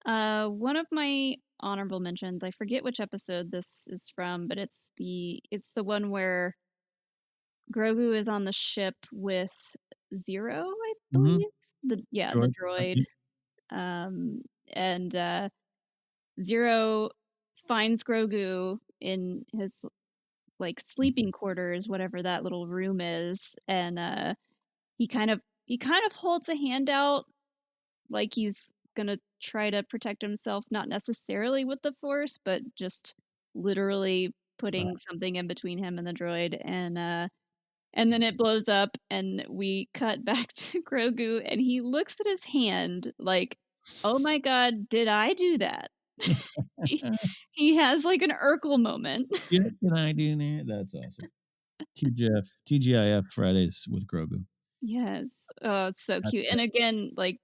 One of my honorable mentions, I forget which episode this is from, but it's the one where Grogu is on the ship with Zero, I believe. The George. droid. And Zero finds Grogu in his like sleeping quarters, whatever that little room is, and he kind of holds a hand out like he's gonna try to protect himself, not necessarily with the Force, but just literally putting something in between him and the droid, and then it blows up, and we cut back to Grogu, and he looks at his hand like, "Oh my God, did I do that?" he, he has like an Urkel moment. Yeah, can I do that? That's awesome. TGIF Fridays with Grogu. Yes. Oh, it's so That's cute. And again, like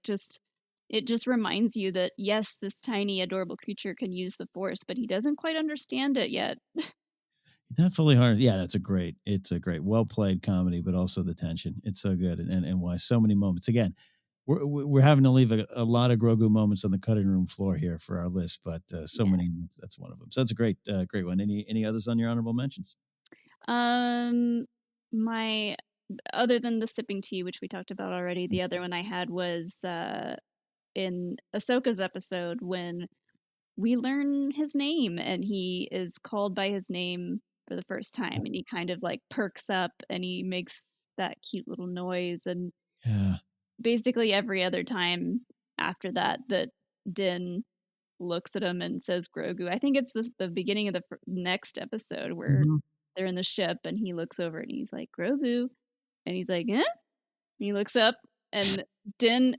it just reminds you that yes, this tiny adorable creature can use the Force, but he doesn't quite understand it yet. not fully hard. Yeah, it's a great, well played comedy, but also the tension. It's so good, and why so many moments. Again, we're having to leave a lot of Grogu moments on the cutting room floor here for our list, but so many. That's one of them. So that's a great one. Any others on your honorable mentions? My other than the sipping tea, which we talked about already, the other one I had was in Ahsoka's episode when we learn his name and he is called by his name for the first time, and he kind of like perks up and he makes that cute little noise, and Yeah. basically every other time after that Din looks at him and says Grogu. I think it's the beginning of the next episode where they're in the ship and he looks over and he's like Grogu, and he's like, eh? And he looks up and Din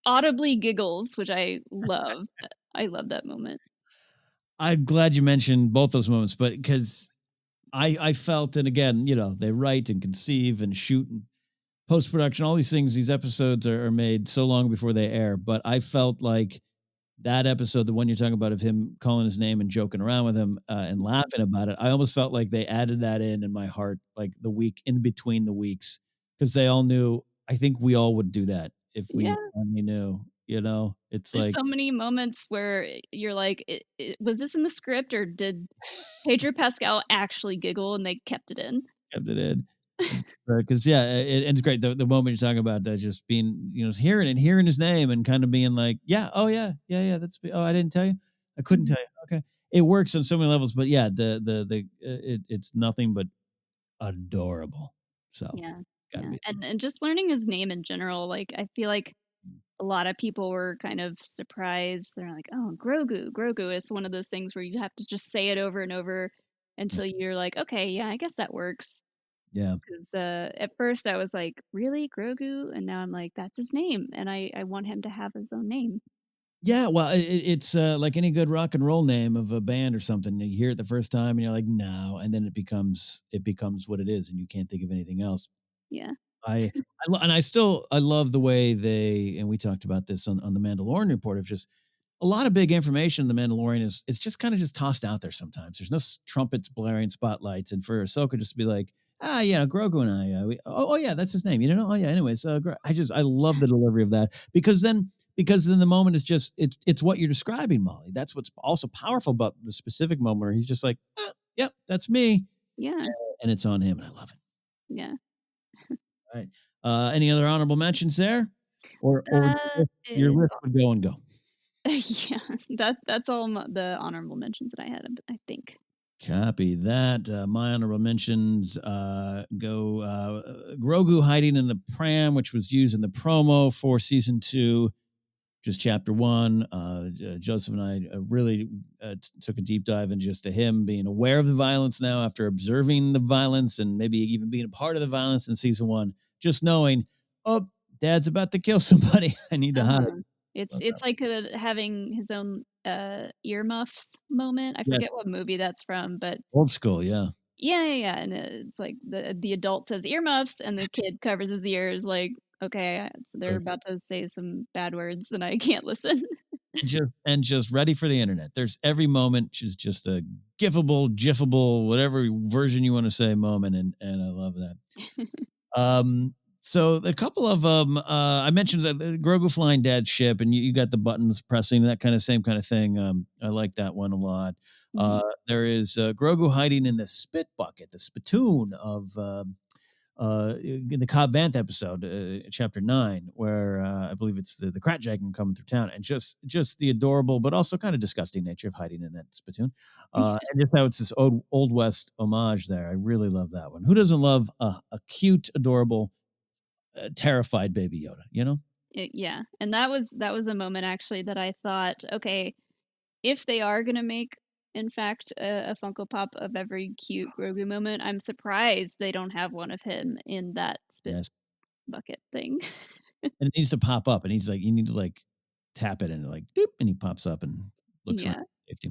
audibly giggles, which I love. I love that moment. I'm glad you mentioned both those moments, but because I felt, and again, they write and conceive and shoot and post production, all these things. These episodes are made so long before they air, but I felt like that episode, the one you're talking about of him calling his name and joking around with him and laughing about it, I almost felt like they added that in my heart, like the week in between the weeks, because they all knew. I think we all would do that if we only knew. It's There's like so many moments where you're like, was this in the script or did Pedro Pascal actually giggle and they kept it in? Kept it in. Because it's great. The moment you're talking about that, just being, hearing his name and kind of being like, yeah, oh yeah, I didn't tell you, I couldn't tell you. Okay, it works on so many levels, but yeah, it's nothing but adorable. So and just learning his name in general, like I feel like a lot of people were kind of surprised. They're like, oh, Grogu. It's one of those things where you have to just say it over and over until you're like, okay, yeah, I guess that works. Yeah. Because at first I was like, really, Grogu? And now I'm like, that's his name. And I want him to have his own name. Yeah, well, it's like any good rock and roll name of a band or something. You hear it the first time and you're like, no, and then it becomes what it is, and you can't think of anything else. Yeah. I love the way and we talked about this on the Mandalorian report, of just a lot of big information in the Mandalorian it's just kind of just tossed out there sometimes. There's no trumpets blaring, spotlights, and for Ahsoka just to be like, Grogu and I, yeah, that's his name. Oh yeah. Anyways, I love the delivery of that, because then the moment is just it's what you're describing, Molly. That's what's also powerful about the specific moment where he's just like, yep, that's me. Yeah, and it's on him, and I love it. Yeah. All right. Any other honorable mentions there, or your list would go and go? Yeah, that's all the honorable mentions that I had, I think. Copy that. My honorable mentions go Grogu hiding in the pram, which was used in the promo for season 2, just chapter 1. Joseph and I really took a deep dive into just to him being aware of the violence now after observing the violence and maybe even being a part of the violence in season 1. Just knowing, oh, Dad's about to kill somebody. I need to hide. It's like having his own earmuffs moment. I forget what movie that's from, but old school, yeah. Yeah, and it's like the adult says earmuffs, and the kid covers his ears, like, okay, so they're about to say some bad words, and I can't listen. just ready for the internet. There's every moment is just a gifable, whatever version you want to say moment, and I love that. So a couple of I mentioned the Grogu flying Dad's ship, and you got the buttons pressing, that kind of same kind of thing. I like that one a lot. There is Grogu hiding in the spit bucket, the spittoon of in the Cobb Vanth episode, chapter 9, where I believe it's the Krat Dragon coming through town, and just the adorable but also kind of disgusting nature of hiding in that spittoon, and just how it's this old West homage there. I really love that one. Who doesn't love a cute, adorable, terrified baby Yoda? You know? Yeah, and that was a moment actually that I thought, okay, if they are gonna make, in fact, a Funko Pop of every cute Grogu moment, I'm surprised they don't have one of him in that spit Yes. bucket thing. And it needs to pop up, and he's like, you need to like tap it and like doop, and he pops up and looks around. So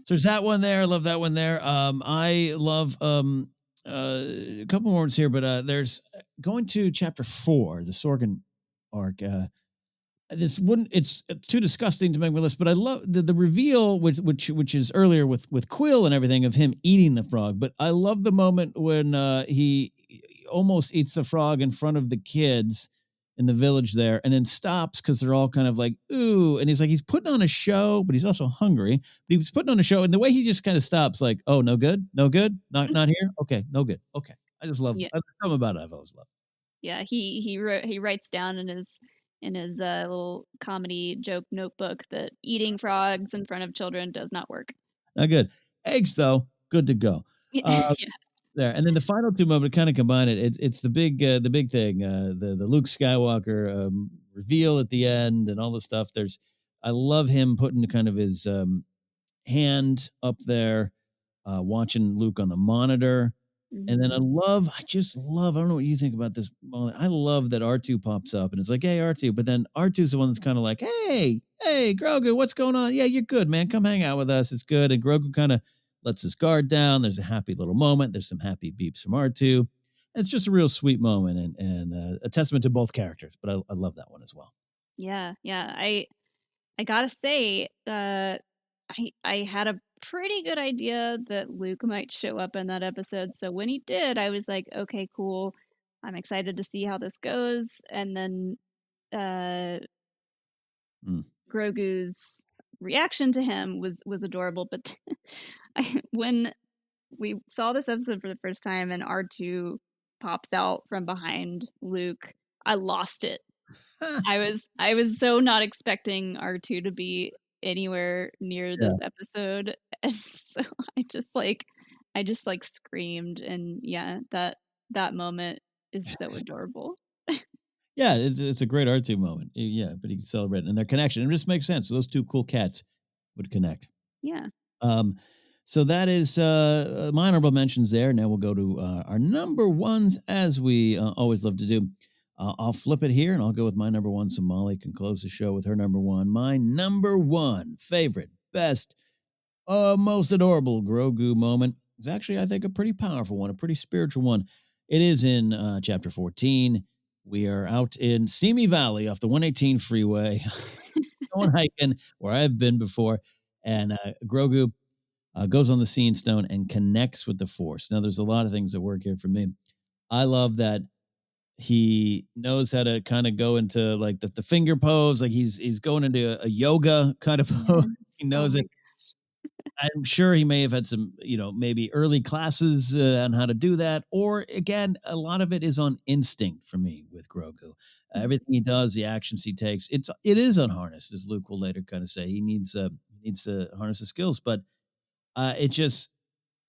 there's that one there. I love that one there. I love a couple more ones here, but there's going to chapter 4, the Sorghum arc. This wouldn't, it's too disgusting to make my list, but I love the reveal, which is earlier with Quill and everything, of him eating the frog. But I love the moment when he almost eats the frog in front of the kids in the village there, and then stops because they're all kind of like, ooh, and he's like, he's putting on a show, but he's also hungry. But he was putting on a show, and the way he just kind of stops, like, oh, no good, not here, okay, no good, okay. I just love something about it. I've always loved. Yeah, he writes down in his little comedy joke notebook that eating frogs in front of children does not work. Not good. Eggs though, good to go. Yeah. There, and then the final two moments kind of combine it. It's the big thing, the Luke Skywalker reveal at the end and all the stuff. I love him putting kind of his hand up there, watching Luke on the monitor. And then I just love, I don't know what you think about this moment. I love that R2 pops up and it's like, hey, R2. But then R2's the one that's kind of like, hey, Grogu, what's going on? Yeah, you're good, man. Come hang out with us. It's good. And Grogu kind of lets his guard down. There's a happy little moment. There's some happy beeps from R2. It's just a real sweet moment and a testament to both characters. But I love that one as well. Yeah. I gotta say, I had a pretty good idea that Luke might show up in that episode. So when he did, I was like, okay, cool. I'm excited to see how this goes. And then Grogu's reaction to him was adorable. But when we saw this episode for the first time and R2 pops out from behind Luke, I lost it. I was so not expecting R2 to be anywhere near this episode, and so I just screamed, and yeah, that moment is so adorable. Yeah, it's a great R2 moment. Yeah, but you can celebrate and their connection. It just makes sense. So those two cool cats would connect. Yeah. So that is my honorable mentions there. Now we'll go to our number ones, as we always love to do. I'll flip it here and I'll go with my number one, so Molly can close the show with her number one. My number one favorite, best, most adorable Grogu moment is actually, I think, a pretty powerful one, a pretty spiritual one. It is in chapter 14. We are out in Simi Valley off the 118 freeway, going hiking where I've been before. And Grogu goes on the Seeing Stone and connects with the Force. Now, there's a lot of things that work here for me. I love that he knows how to kind of go into like the finger pose, like he's going into a yoga kind of pose. He knows it. I'm sure he may have had some, maybe early classes on how to do that. Or again, a lot of it is on instinct for me with Grogu. Everything he does, the actions he takes, it is unharnessed, as Luke will later kind of say. He needs to harness the skills, but it just,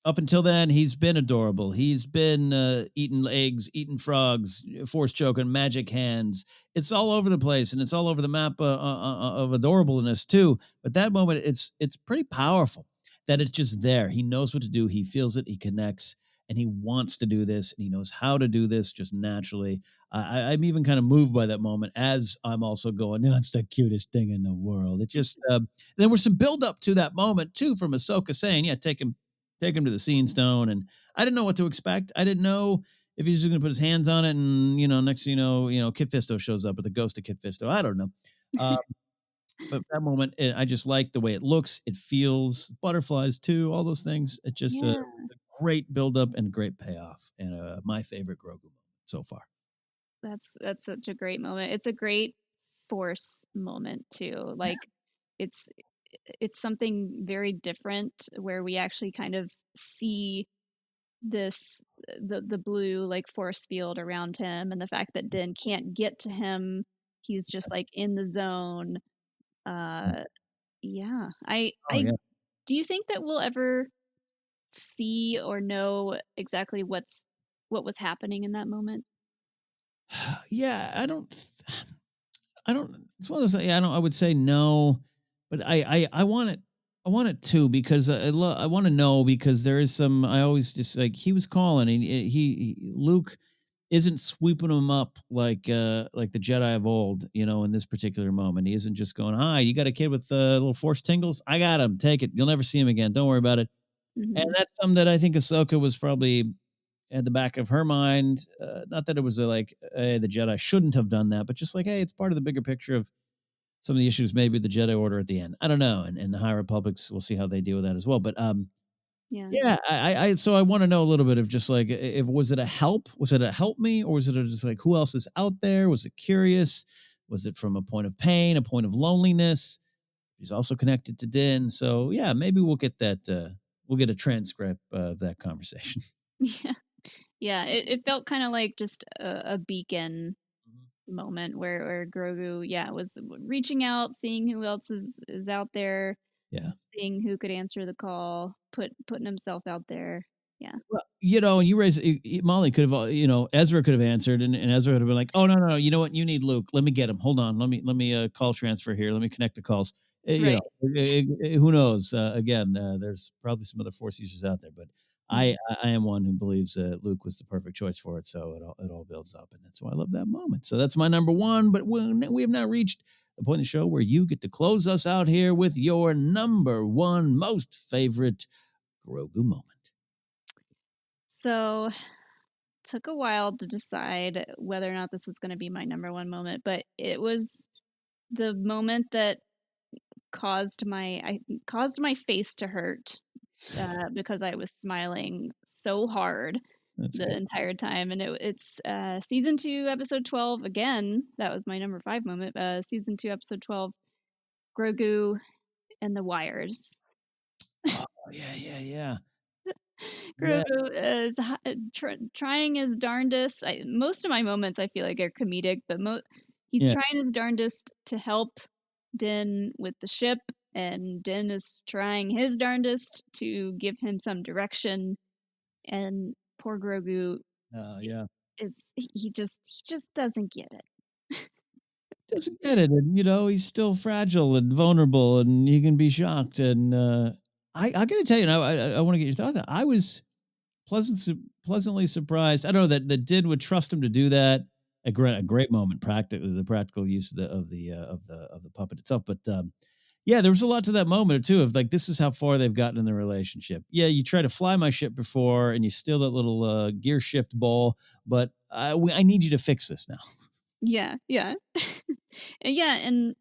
up until then, he's been adorable. He's been eating eggs, eating frogs, force choking, magic hands. It's all over the place, and it's all over the map of adorableness too. But that moment, it's pretty powerful that it's just there. He knows what to do. He feels it. He connects, and he wants to do this, and he knows how to do this just naturally. I'm even kind of moved by that moment, as I'm also going, no, it's the cutest thing in the world. It just there was some build up to that moment too, from Ahsoka saying, yeah, take him to the Seeing Stone. And I didn't know what to expect. I didn't know if he's just going to put his hands on it and, next thing Kit Fisto shows up with the ghost of Kit Fisto. I don't know. But that moment, I just like the way it looks. It feels, butterflies too, all those things. It's just a great buildup and a great payoff. And my favorite Grogu moment so far. That's such a great moment. It's a great Force moment too. Like it's something very different where we actually kind of see this the blue like force field around him, and the fact that Din can't get to him. He's just like in the zone. Uh, yeah. Oh I yeah. do you think that we'll ever see or know exactly what was happening in that moment? Yeah, I don't. It's one of those. Yeah, I don't. I would say no, but I want it. I want it too because I want to know because there is some. I always just like he was calling and Luke isn't sweeping him up like the Jedi of old. You know, in this particular moment, he isn't just going, "Hi, you got a kid with little force tingles? I got him. Take it. You'll never see him again. Don't worry about it." And Hmm. that's something that I think Ahsoka was probably at the back of her mind. Not that it was like, hey, the Jedi shouldn't have done that, but just like, hey, it's part of the bigger picture of some of the issues, maybe the Jedi Order at the end. I don't know, and the High Republics, we'll see how they deal with that as well. But Yeah. yeah, so I want to know a little bit of just like, if was it a help? Was it a help me, or was it just like who else is out there? Was it curious? Was it from a point of pain, a point of loneliness? He's also connected to Din, so yeah, maybe we'll get that. We'll get a transcript of that conversation. Yeah. Yeah. It felt kind of like just a beacon Mhm. moment where Grogu, yeah, was reaching out, seeing who else is out there, Yeah. seeing who could answer the call, putting himself out there. Yeah. Well, and you raise Molly could have, Ezra could have answered, and Ezra would have been like, "Oh no, no, no, you know what? You need Luke. Let me get him. Hold on. Let me call transfer here. Let me connect the calls." Right. Who knows? Again, there's probably some other Force users out there, but Mhm. I am one who believes Luke was the perfect choice for it. So it all builds up, and that's why I love that moment. So that's my number one. But we have now reached the point in the show where you get to close us out here with your number one most favorite Grogu moment. So took a while to decide whether or not this was going to be my number one moment, but it was the moment that caused my face to hurt because I was smiling so hard That's the good. entire time, and it's season 2, episode 12. Again, that was my number 5 moment. Season 2, episode 12, Grogu and the wires. Oh, yeah, yeah, yeah. Yeah, Grogu is trying his darndest. Most of my moments I feel like are comedic, but he's yeah. trying his darndest to help Din with the ship, and Din is trying his darndest to give him some direction. And poor Grogu Yeah. he just doesn't get it. Doesn't get it, and he's still fragile and vulnerable, and he can be shocked. And I got to tell you, now I want to get your thoughts. I was pleasantly surprised. I don't know that Did would trust him to do that. A great moment, practically the practical use of the puppet itself. But yeah, there was a lot to that moment too. Of like, this is how far they've gotten in the relationship. Yeah, you try to fly my ship before, and you steal that little gear shift ball, but I need you to fix this now. Yeah, yeah. And yeah, and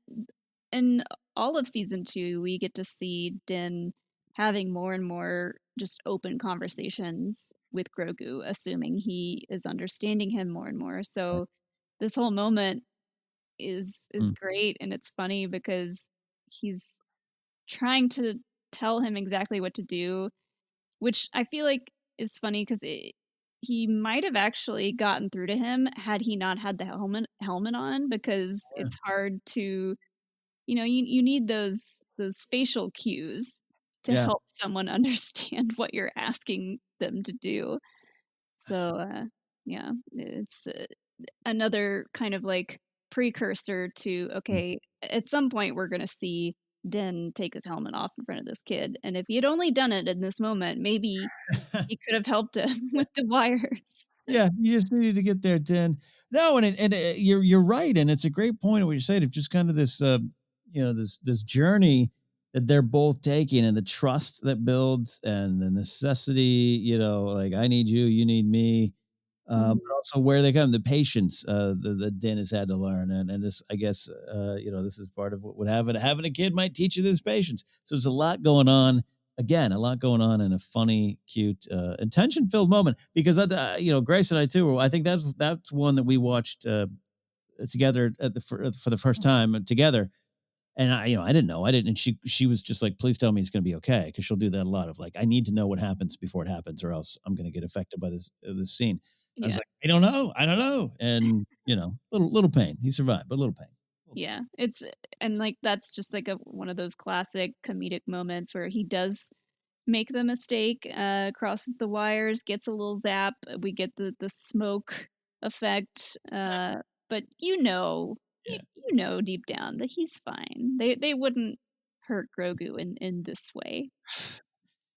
in all of season 2, we get to see Din having more and more just open conversations with Grogu, assuming he is understanding him more and more. Right. So this whole moment is Mm. great, and it's funny because he's trying to tell him exactly what to do, which I feel like is funny because he might have actually gotten through to him had he not had the helmet on, because Yeah. it's hard to, you need those facial cues to Yeah. help someone understand what you're asking them to do. That's So yeah, it's another kind of like precursor to, mm. okay, at some point we're going to see Den take his helmet off in front of this kid, and if he had only done it in this moment, maybe he could have helped him with the wires. Yeah, you just needed to get there, 10. No, you're right, and it's a great point what you said of just kind of this, this journey that they're both taking, and the trust that builds, and the necessity, like I need you, you need me, Mhm. but also where they come, the patience that Den has had to learn, and this, I guess, this is part of what having a kid might teach you this patience. So there's a lot going on. Again, a lot going on in a funny, cute, and tension-filled moment because Grace and I too. I think that's one that we watched together for the first time together, And I didn't know. I didn't. And she was just like, please tell me it's going to be okay. Cause she'll do that a lot of like, I need to know what happens before it happens or else I'm going to get affected by this scene. I was Yeah. like, I don't know. I don't know. And little pain. He survived, but little pain. Yeah. And like, that's just like one of those classic comedic moments where he does make the mistake, crosses the wires, gets a little zap. We get the smoke effect. But Yeah. you know deep down that he's fine. They wouldn't hurt Grogu in this way.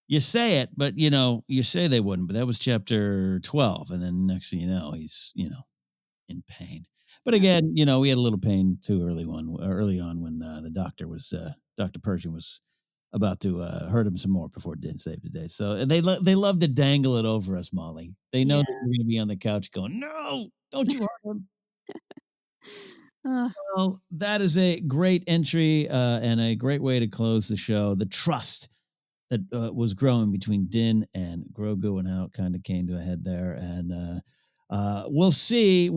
You say it, but you say they wouldn't, but that was chapter 12. And then next thing you know, he's, in pain. But Yeah. again, we had a little pain too early on when the doctor was Dr. Pershing was about to hurt him some more before Din saved the day. So they love to dangle it over us, Molly. They know Yeah. that we're going to be on the couch going, "No, don't you hurt him." Uh, Well, that is a great entry and a great way to close the show. The trust that was growing between Din and Grogu and how it kind of came to a head there. And we'll see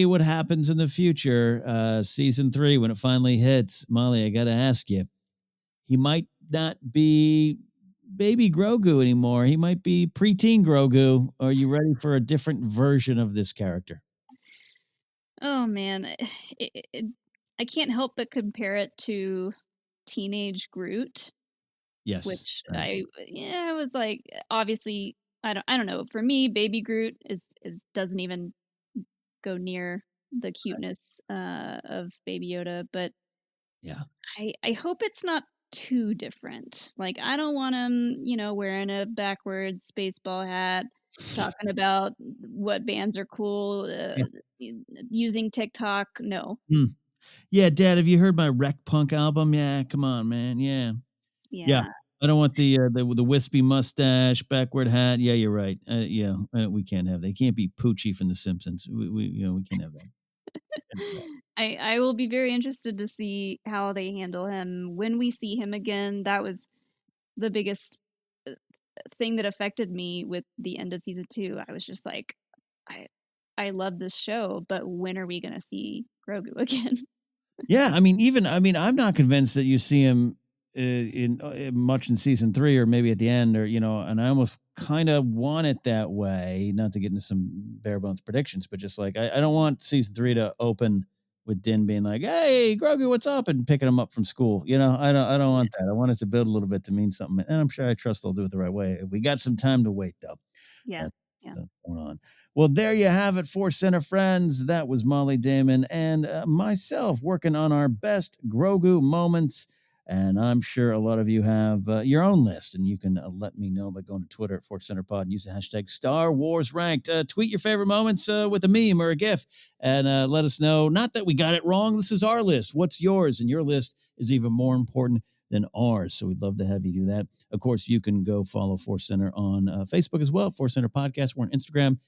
what happens in the future. Season 3, when it finally hits. Molly, I got to ask you, he might not be baby Grogu anymore. He might be preteen Grogu. Are you ready for a different version of this character? oh man, I can't help but compare it to teenage Groot, Yes. which I was like, obviously, I don't know. For me, baby Groot is doesn't even go near the cuteness of Baby Yoda, but Yeah. I hope it's not too different. Like, I don't want him, wearing a backwards baseball hat, talking about what bands are cool, Yeah. using TikTok. No. Yeah, Dad, have you heard my Wreck Punk album? Yeah, come on, man. Yeah. Yeah. Yeah. I don't want the wispy mustache, backward hat. Yeah, you're right. We can't have that. They can't be Poochie from The Simpsons. We can't have that. I will be very interested to see how they handle him when we see him again. That was the biggest uh, thing that affected me with the end of season 2. I was just like, I I love this show, but when are we gonna see Grogu again? Yeah, I'm not convinced that you see him in much in season 3 or maybe at the end and I almost kind of want it that way. Not to get into some bare bones predictions, but just like I don't want season 3 to open with Din being like, "Hey, Grogu, what's up?" and picking him up from school. I don't want that. I want it to build a little bit to mean something, and I'm sure I trust they'll do it the right way. We got some time to wait though. Yeah, That's yeah. that's going on. Well, there you have it, Force Center friends. That was Molly Damon and myself working on our best Grogu moments. And I'm sure a lot of you have your own list, and you can let me know by going to Twitter at Force Center Pod and use the hashtag Star Wars Ranked. Tweet your favorite moments with a meme or a GIF, and let us know. Not that we got it wrong. This is our list. What's yours? And your list is even more important than ours. So we'd love to have you do that. Of course, you can go follow Force Center on Facebook as well, Force Center Podcast. We're on Instagram,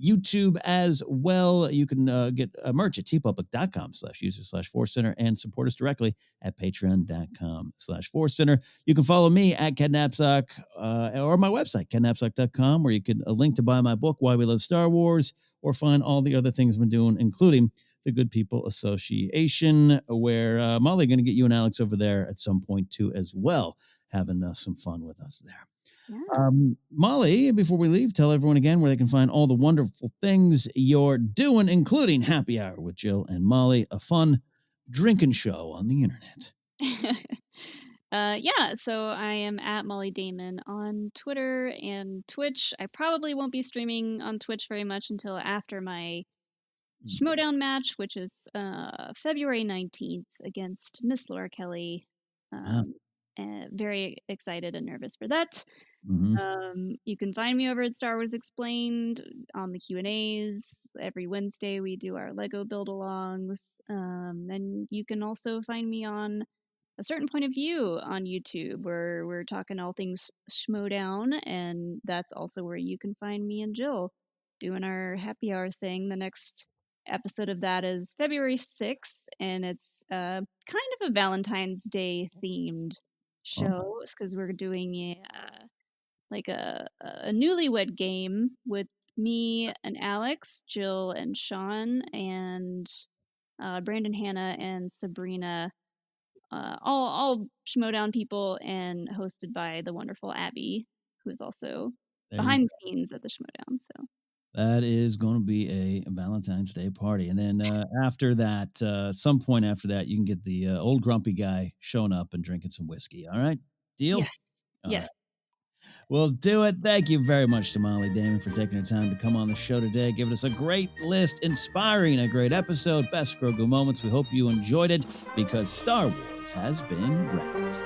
YouTube as well. You can get merch at tpublic.com/user/Force Center and support us directly at patreon.com/Force Center. You can follow me at Ken Knapsack or my website, kennapsack.com, where you can link to buy my book, Why We Love Star Wars, or find all the other things I've been doing, including the Good People Association, where Molly going to get you and Alex over there at some point too as well, having some fun with us there. Yeah. Molly, before we leave, tell everyone again where they can find all the wonderful things you're doing, including Happy Hour with Jill and Molly, a fun drinking show on the internet. Yeah, so I am at Molly Damon on Twitter and Twitch. I probably won't be streaming on Twitch very much until after my Schmodown match, which is February 19th against Miss Laura Kelly. Very excited and nervous for that. You can find me over at Star Wars Explained on the Q&As. Every Wednesday we do our Lego build-alongs. And you can also find me on A Certain Point of View on YouTube, where we're talking all things Schmodown, and that's also where you can find me and Jill doing our happy hour thing. The next episode of that is February 6th, and it's kind of a Valentine's Day themed show because we're doing a newlywed game with me and Alex, Jill and Sean, and Brandon, Hannah, and Sabrina all Schmodown people, and hosted by the wonderful Abby, who is also behind the scenes at the Schmodown. So that is going to be a Valentine's Day party. And then after that, some point after that, you can get the old grumpy guy showing up and drinking some whiskey. All right? Deal? yes. All Yes. right. We'll do it. Thank you very much to Molly Damon for taking the time to come on the show today, giving us a great list, inspiring a great episode, best Grogu moments. We hope you enjoyed it because Star Wars has been ranked.